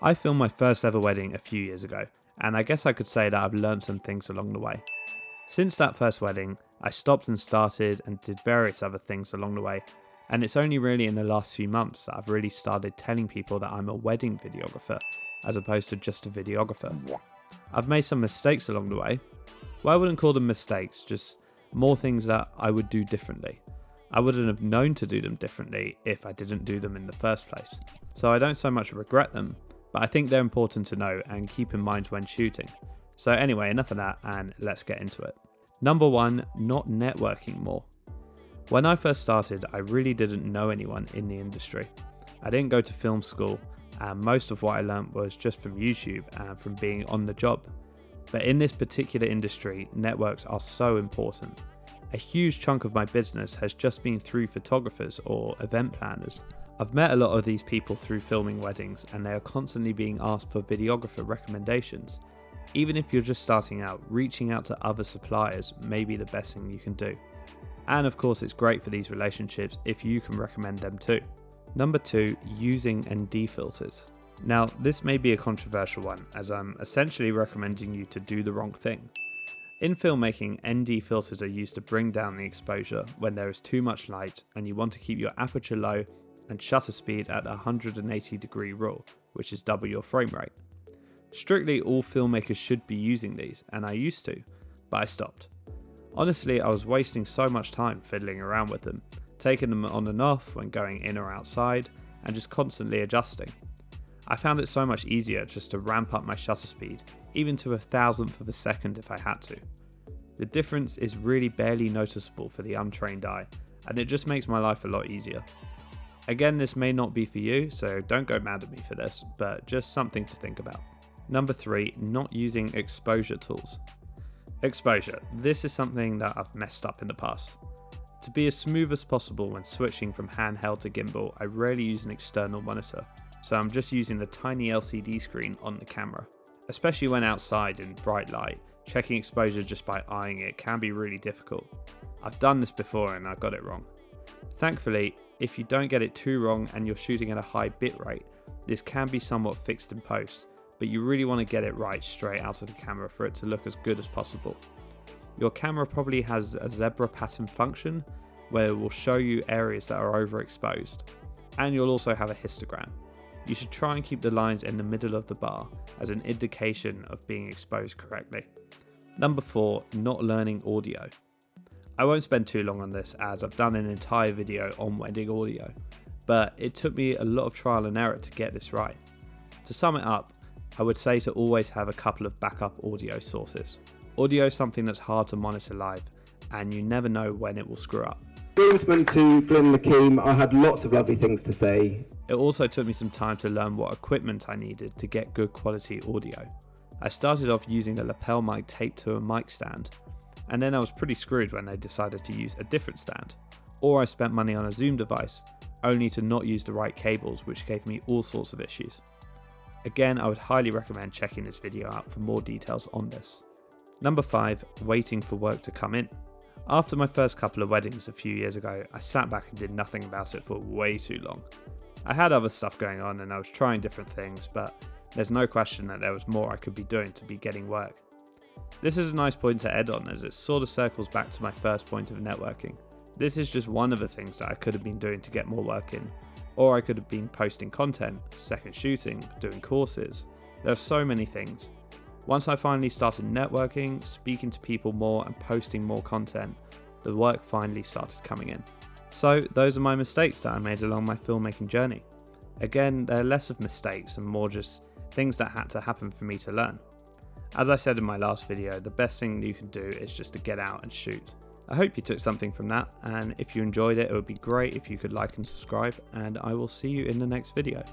I filmed my first ever wedding a few years ago, and I guess I could say that I've learned some things along the way. Since that first wedding, I stopped and started and did various other things along the way, and it's only really in the last few months that I've really started telling people that I'm a wedding videographer, as opposed to just a videographer. I've made some mistakes along the way. Well, I wouldn't call them mistakes, just more things that I would do differently. I wouldn't have known to do them differently if I didn't do them in the first place. So I don't so much regret them, but I think they're important to know and keep in mind when shooting. So anyway, enough of that and let's get into it. Number 1, not networking more. When I first started, I really didn't know anyone in the industry. I didn't go to film school, and most of what I learned was just from YouTube and from being on the job. But in this particular industry, networks are so important. A huge chunk of my business has just been through photographers or event planners. I've met a lot of these people through filming weddings, and they are constantly being asked for videographer recommendations. Even if you're just starting out, reaching out to other suppliers may be the best thing you can do. And of course, it's great for these relationships if you can recommend them too. Number 2, using ND filters. Now, this may be a controversial one, as I'm essentially recommending you to do the wrong thing. In filmmaking, ND filters are used to bring down the exposure when there is too much light and you want to keep your aperture low and shutter speed at the 180-degree rule, which is double your frame rate. Strictly, all filmmakers should be using these, and I used to, but I stopped. Honestly, I was wasting so much time fiddling around with them, taking them on and off when going in or outside, and just constantly adjusting. I found it so much easier just to ramp up my shutter speed, even to 1,000th of a second if I had to. The difference is really barely noticeable for the untrained eye, and it just makes my life a lot easier. Again, this may not be for you, so don't go mad at me for this, but just something to think about. Number 3, not using exposure tools. Exposure. This is something that I've messed up in the past. To be as smooth as possible when switching from handheld to gimbal, I rarely use an external monitor, so I'm just using the tiny LCD screen on the camera. Especially when outside in bright light, checking exposure just by eyeing it can be really difficult. I've done this before and I got it wrong. Thankfully, if you don't get it too wrong and you're shooting at a high bit rate, this can be somewhat fixed in post, but you really want to get it right straight out of the camera for it to look as good as possible. Your camera probably has a zebra pattern function where it will show you areas that are overexposed, and you'll also have a histogram. You should try and keep the lines in the middle of the bar as an indication of being exposed correctly. Number 4, not learning audio. I won't spend too long on this as I've done an entire video on wedding audio, but it took me a lot of trial and error to get this right. To sum it up, I would say to always have a couple of backup audio sources. Audio is something that's hard to monitor live, and you never know when it will screw up. Groomsman to Filmmaker, I had lots of lovely things to say. It also took me some time to learn what equipment I needed to get good quality audio. I started off using a lapel mic taped to a mic stand, and then I was pretty screwed when they decided to use a different stand. Or I spent money on a Zoom device, only to not use the right cables, which gave me all sorts of issues. Again, I would highly recommend checking this video out for more details on this. Number 5, waiting for work to come in. After my first couple of weddings a few years ago, I sat back and did nothing about it for way too long. I had other stuff going on and I was trying different things, but there's no question that there was more I could be doing to be getting work. This is a nice point to end on as it sort of circles back to my first point of networking. This is just one of the things that I could have been doing to get more work in, or I could have been posting content, second shooting, doing courses. There are so many things. Once I finally started networking, speaking to people more and posting more content, the work finally started coming in. So those are my mistakes that I made along my filmmaking journey. Again, they're less of mistakes and more just things that had to happen for me to learn. As I said in my last video, the best thing you can do is just to get out and shoot. I hope you took something from that, and if you enjoyed it, it would be great if you could like and subscribe, and I will see you in the next video.